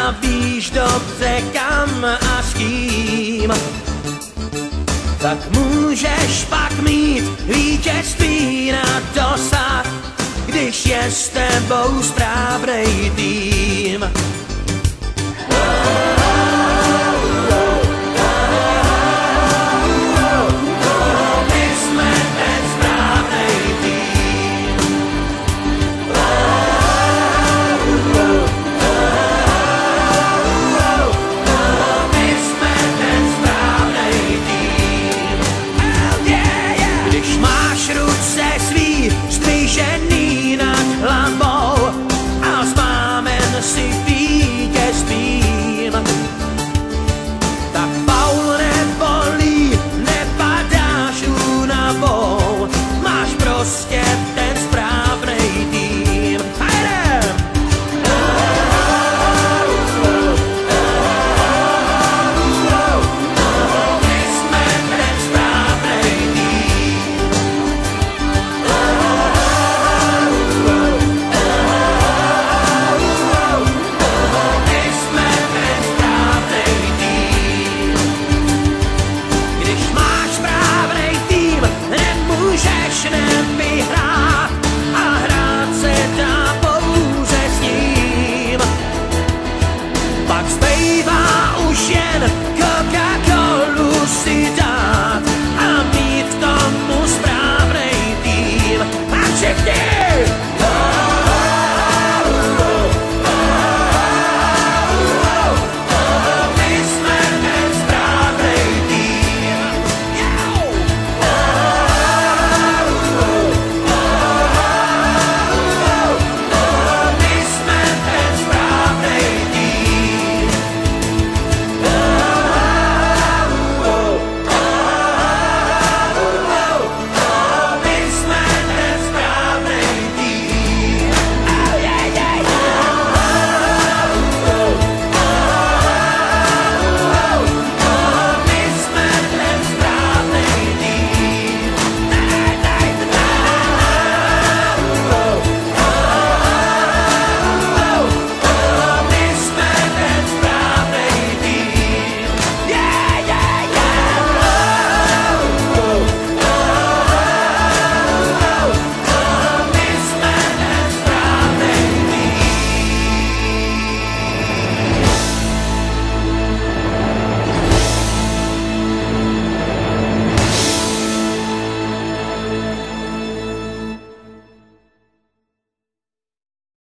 a víš dobře kam a s kým, tak můžeš pak mít vítězství na dosah, když je s tebou správnej tým. Zdvižený nad hlavou a zmámen si vítězstvím, tak faul nebolí, nepadáš únavou, máš prostě ten správnej tým. A jdem! My jsme ten správnej tým. Nevyhrát a hrát se dá pouze s ním, pak zbývá už jen